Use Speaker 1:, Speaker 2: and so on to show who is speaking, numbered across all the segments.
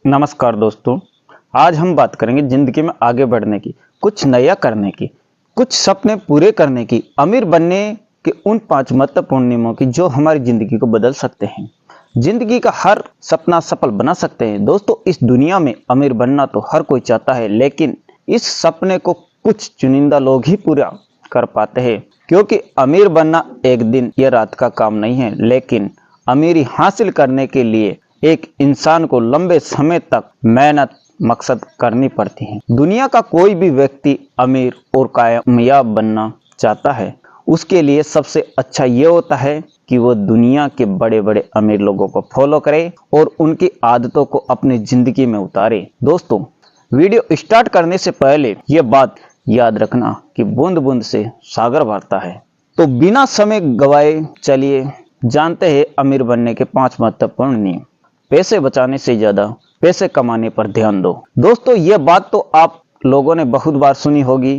Speaker 1: नमस्कार दोस्तों। आज हम बात करेंगे जिंदगी में आगे बढ़ने की, कुछ नया करने की, कुछ सपने पूरे करने की, अमीर बनने के उन 5 महत्वपूर्ण नियमों की जो हमारी जिंदगी को बदल सकते हैं। जिंदगी का हर सपना सफल बना सकते हैं। दोस्तों, इस दुनिया में अमीर बनना तो हर कोई चाहता है, लेकिन इस सपने को कुछ चुनिंदा लोग ही पूरा कर पाते हैं। क्योंकि अमीर बनना एक दिन या रात का काम नहीं है, लेकिन अमीरी हासिल करने के लिए एक इंसान को लंबे समय तक मेहनत मकसद करनी पड़ती है। दुनिया का कोई भी व्यक्ति अमीर और कामयाब बनना चाहता है। उसके लिए सबसे अच्छा ये होता है कि वो दुनिया के बड़े बड़े अमीर लोगों को फॉलो करे और उनकी आदतों को अपनी जिंदगी में उतारे। दोस्तों, वीडियो स्टार्ट करने से पहले ये बात याद रखना कि बूंद बूंद से सागर भरता है। तो बिना समय गवाए चलिए जानते हैं अमीर बनने के 5 महत्वपूर्ण नियम। पैसे बचाने से ज्यादा पैसे कमाने पर ध्यान दो। दोस्तों, यह बात तो आप लोगों ने बहुत बार सुनी होगी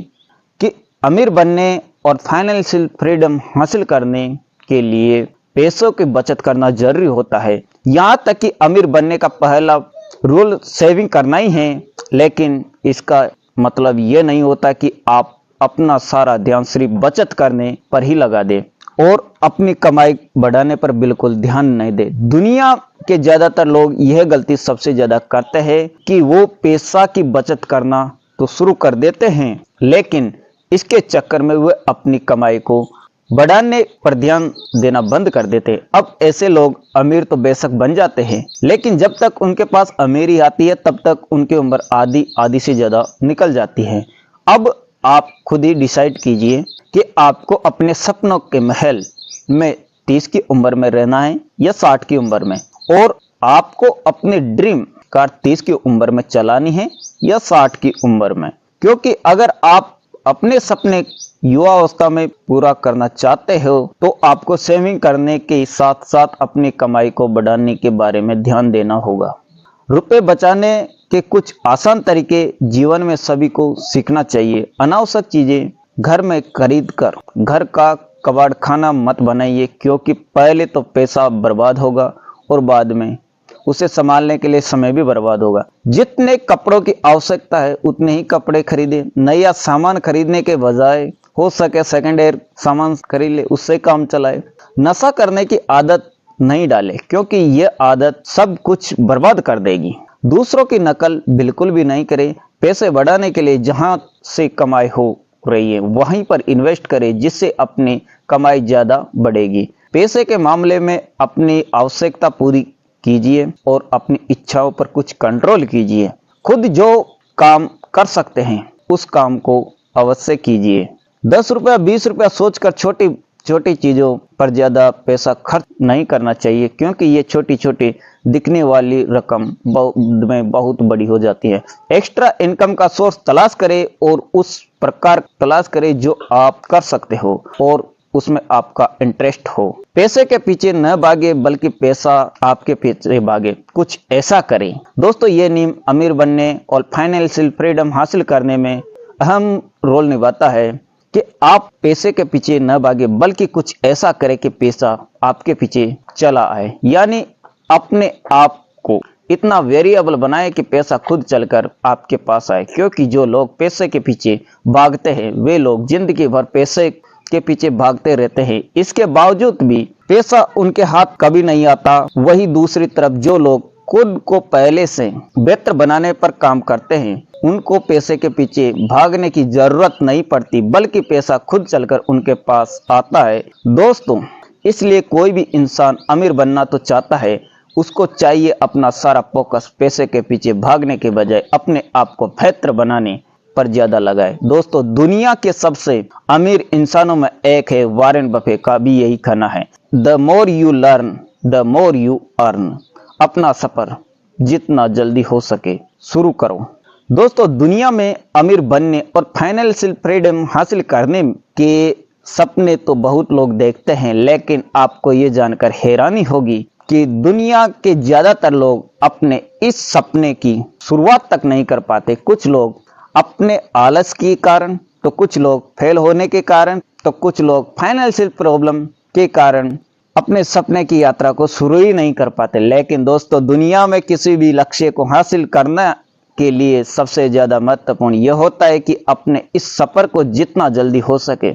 Speaker 1: कि अमीर बनने और फाइनेंशियल फ्रीडम हासिल करने के लिए पैसों की बचत करना जरूरी होता है। यहाँ तक कि अमीर बनने का पहला रूल सेविंग करना ही है, लेकिन इसका मतलब यह नहीं होता कि आप अपना सारा ध्यान सिर्फ बचत करने पर ही लगा दें और अपनी कमाई बढ़ाने पर बिल्कुल ध्यान नहीं दे। दुनिया के ज्यादातर लोग यह गलती सबसे ज्यादा करते हैं कि वो पैसा की बचत करना तो शुरू कर देते हैं, लेकिन इसके चक्कर में वे अपनी कमाई को बढ़ाने पर ध्यान देना बंद कर देते हैं। अब ऐसे लोग अमीर तो बेशक बन जाते हैं, लेकिन जब तक उनके पास अमीरी आती है तब तक उनकी उम्र आधी से ज्यादा निकल जाती है। अब आप खुद ही डिसाइड कीजिए कि आपको अपने सपनों के महल में 30 की उम्र में रहना है या 60 की उम्र में, और आपको अपनी ड्रीम कार 30 की उम्र में चलानी है या 60 की उम्र में। क्योंकि अगर आप अपने सपने युवा अवस्था में पूरा करना चाहते हो तो आपको सेविंग करने के साथ साथ अपनी कमाई को बढ़ाने के बारे में ध्यान देना होगा। रुपए बचाने के कुछ आसान तरीके जीवन में सभी को सीखना चाहिए। अनावश्यक चीजें घर में खरीद कर घर का कबाड़ खाना मत बनाइए, क्योंकि पहले तो पैसा बर्बाद होगा और बाद में उसे संभालने के लिए समय भी बर्बाद होगा। जितने कपड़ों की आवश्यकता है उतने ही कपड़े खरीदे। नया सामान खरीदने के बजाय हो सके सेकंड हैंड सामान खरीद ले, उससे काम चलाए। नशा करने की आदत नहीं डाले, क्योंकि यह आदत सब कुछ बर्बाद कर देगी। दूसरों की नकल बिल्कुल भी नहीं करें। पैसे बढ़ाने के लिए जहां से कमाई हो रही है वहीं पर इन्वेस्ट करें, जिससे अपनी कमाई ज्यादा बढ़ेगी। पैसे के मामले में अपनी आवश्यकता पूरी कीजिए और अपनी इच्छाओं पर कुछ कंट्रोल कीजिए। खुद जो काम कर सकते हैं उस काम को अवश्य कीजिए। 10 रुपया 20 रुपया सोचकर छोटी छोटी चीजों पर ज्यादा पैसा खर्च नहीं करना चाहिए, क्योंकि ये छोटी छोटी दिखने वाली रकम में बहुत बड़ी हो जाती है। एक्स्ट्रा इनकम का सोर्स तलाश करें और उस प्रकार तलाश करें जो आप कर सकते हो और उसमें आपका इंटरेस्ट हो। पैसे के पीछे न भागे, बल्कि पैसा आपके पीछे भागे। कुछ ऐसा करें। दोस्तों, ये नियम अमीर बनने और फाइनेंशियल फ्रीडम हासिल करने में अहम रोल निभाता है कि आप पैसे के पीछे न भागे, बल्कि कुछ ऐसा करें कि पैसा आपके पीछे चला आए। यानी अपने आप को इतना वेरिएबल बनाए कि पैसा खुद चलकर आपके पास आए। क्योंकि जो लोग पैसे के पीछे भागते हैं वे लोग जिंदगी भर पैसे के पीछे भागते रहते हैं, इसके बावजूद भी पैसा उनके हाथ कभी नहीं आता। वही दूसरी तरफ जो लोग खुद को पहले से बेहतर बनाने पर काम करते हैं उनको पैसे के पीछे भागने की जरूरत नहीं पड़ती, बल्कि पैसा खुद चलकर उनके पास आता है। दोस्तों, इसलिए कोई भी इंसान अमीर बनना तो चाहता है, उसको चाहिए अपना सारा फोकस पैसे के पीछे भागने के बजाय अपने आप को बेहतर बनाने पर ज्यादा लगाए। दोस्तों, दुनिया के सबसे अमीर इंसानों में एक है वॉरेन बफे का भी यही कहना है, the more you learn the more you earn. अपना सफर जितना जल्दी हो सके शुरू करो। दोस्तों, दुनिया में अमीर बनने और फाइनेंशियल फ्रीडम हासिल करने के सपने तो बहुत लोग देखते हैं, लेकिन आपको ये जानकर हैरानी होगी कि दुनिया के ज्यादातर लोग अपने इस सपने की शुरुआत तक नहीं कर पाते। कुछ लोग अपने आलस के कारण, तो कुछ लोग फेल होने के कारण, तो कुछ लोग फाइनेंशियल प्रॉब्लम के कारण अपने सपने की यात्रा को शुरू ही नहीं कर पाते। लेकिन दोस्तों, दुनिया में किसी भी लक्ष्य को हासिल करना के लिए सबसे ज्यादा महत्वपूर्ण यह होता है कि अपने इस सफर को जितना जल्दी हो सके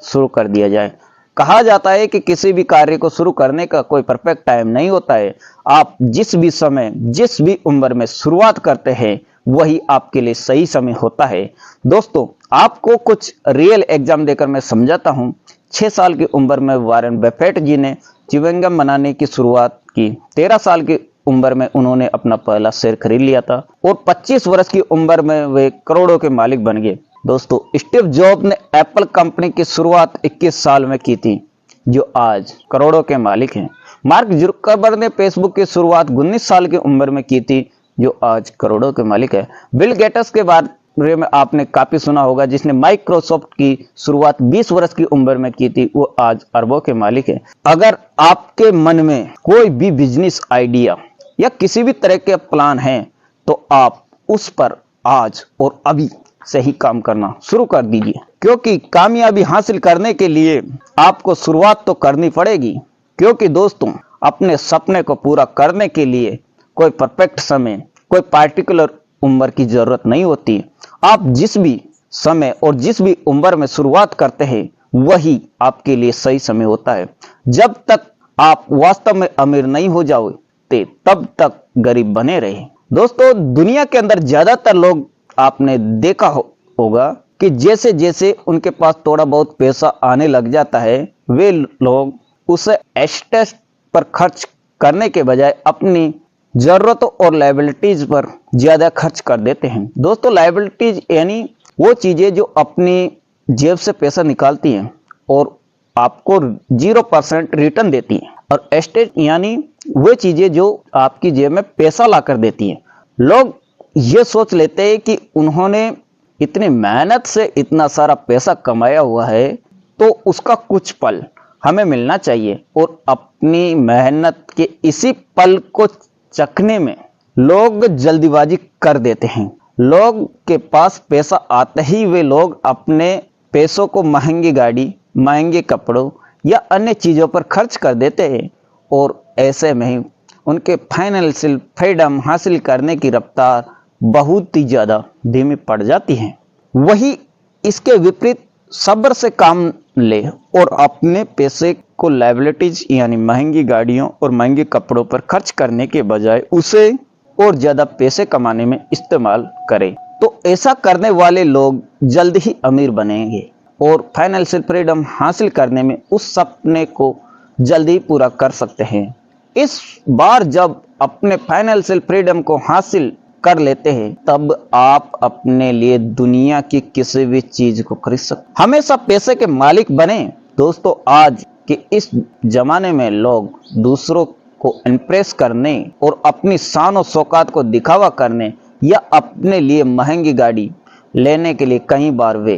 Speaker 1: शुरू कर दिया जाए। कहा जाता है कि किसी भी कार्य को शुरू करने का कोई परफेक्ट टाइम नहीं होता है। आप जिस भी समय, जिस भी उम्र में शुरुआत करते हैं, वही आपके लिए सही समय होता है। दोस्तों, आपको कुछ रियल एग्जाम देकर मैं समझाता हूं। 6 साल की उम्र में वॉरेन बफेट जी ने च्युइंगम बनाने की शुरुआत की। 13 साल की उम्र में उन्होंने अपना पहला शेयर खरीद लिया था और 25 वर्ष की उम्र में वे करोड़ों के मालिक बन गए। दोस्तों, स्टीव जॉब ने एप्पल कंपनी की शुरुआत 21 साल में की थी, जो आज करोड़ों के मालिक हैं। मार्क जुकरबर्ग ने फेसबुक की शुरुआत 19 साल की उम्र में की थी, जो आज करोड़ों के मालिक है। बिल गेट्स के बारे में आपने काफी सुना होगा, जिसने माइक्रोसॉफ्ट की शुरुआत 20 वर्ष की उम्र में की थी, वो आज अरबों के मालिक है। अगर आपके मन में कोई भी बिजनेस आइडिया या किसी भी तरह के प्लान है, तो आप उस पर आज और अभी से ही काम करना शुरू कर दीजिए, क्योंकि कामयाबी हासिल करने के लिए आपको शुरुआत तो करनी पड़ेगी। क्योंकि दोस्तों, अपने सपने को पूरा करने के लिए कोई परफेक्ट समय, कोई पार्टिकुलर उम्र की जरूरत नहीं होती। आप जिस भी समय और जिस भी उम्र में शुरुआत करते हैं, वही आपके लिए सही समय होता है। जब तक आप वास्तव में अमीर नहीं हो जाओगे, तब तक गरीब बने रहे। दोस्तों, दुनिया के अंदर ज्यादातर लोग आपने देखा होगा कि जैसे जैसे उनके पास थोड़ा बहुत पैसा आने लग जाता है, वे लोग उसे एस्टेट पर खर्च करने के बजाय अपनी जरूरतों और लायबिलिटीज पर ज्यादा खर्च कर देते हैं। दोस्तों, लायबिलिटीज यानी वो चीजें जो अपनी जेब से पैसा निकालती हैं और आपको 0% रिटर्न देती हैं, और एस्टेट यानी वो चीजें जो आपकी जेब में पैसा लाकर देती हैं। लोग ये सोच लेते हैं कि उन्होंने इतनी मेहनत से इतना सारा पैसा कमाया हुआ है, तो उसका कुछ पल हमें मिलना चाहिए, और अपनी मेहनत के इसी पल को चखने में लोग जल्दीबाजी कर देते हैं। लोग के पास पैसा आते ही वे लोग अपने पैसों को महंगी गाड़ी, महंगे कपड़ों या अन्य चीजों पर खर्च कर देते हैं, और ऐसे में ही उनके फाइनेंशियल फ्रीडम हासिल करने की रफ्तार बहुत ही ज्यादा धीमी पड़ जाती है। वही इसके विपरीत सब्र से काम ले और अपने पैसे को लायबिलिटीज यानी महंगी गाड़ियों और महंगे कपड़ों पर खर्च करने के बजाय उसे और ज्यादा पैसे कमाने में इस्तेमाल करे, तो ऐसा करने वाले लोग जल्द ही अमीर बनेंगे और फाइनेंशियल फ्रीडम हासिल करने में उस सपने को जल्द ही पूरा कर सकते हैं। इस बार जब अपने फाइनेंशियल फ्रीडम को हासिल कर लेते हैं, तब आप अपने लिए दुनिया की किसी भी चीज को खरीद सकते। हमेशा पैसे के मालिक बने। दोस्तों, आज के इस जमाने में लोग दूसरों को इम्प्रेस करने और अपनी शान और शौकत को दिखावा करने या अपने लिए महंगी गाड़ी लेने के लिए कई बार वे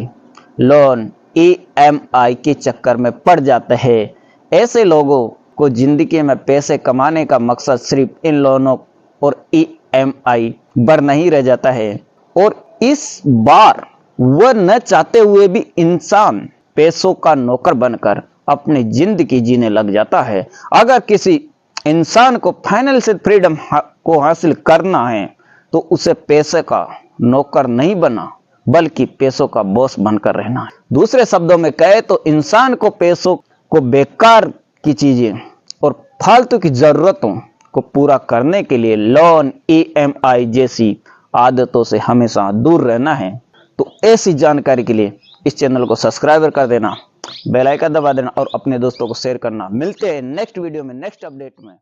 Speaker 1: लोन, EMI के चक्कर में पड़ जाते हैं। ऐसे लोगों को जिंदगी में पैसे कमाने का मकसद सिर्फ इन लोनों और EMI पर नहीं रह जाता है, और इस बार वह न चाहते हुए भी इंसान पैसों का नौकर बनकर अपनी जिंदगी जीने लग जाता है। अगर किसी इंसान को फाइनेंशियल फ्रीडम को हासिल करना है, तो उसे पैसे का नौकर नहीं बना, बल्कि पैसों का बॉस बनकर रहना है। दूसरे शब्दों में कहे तो इंसान को पैसों को बेकार की चीजें और फालतू की जरूरतों को पूरा करने के लिए लोन, EMI जैसी आदतों से हमेशा दूर रहना है। तो ऐसी जानकारी के लिए इस चैनल को सब्सक्राइब कर देना, बेल आइकन दबा देना और अपने दोस्तों को शेयर करना। मिलते हैं नेक्स्ट वीडियो में, नेक्स्ट अपडेट में।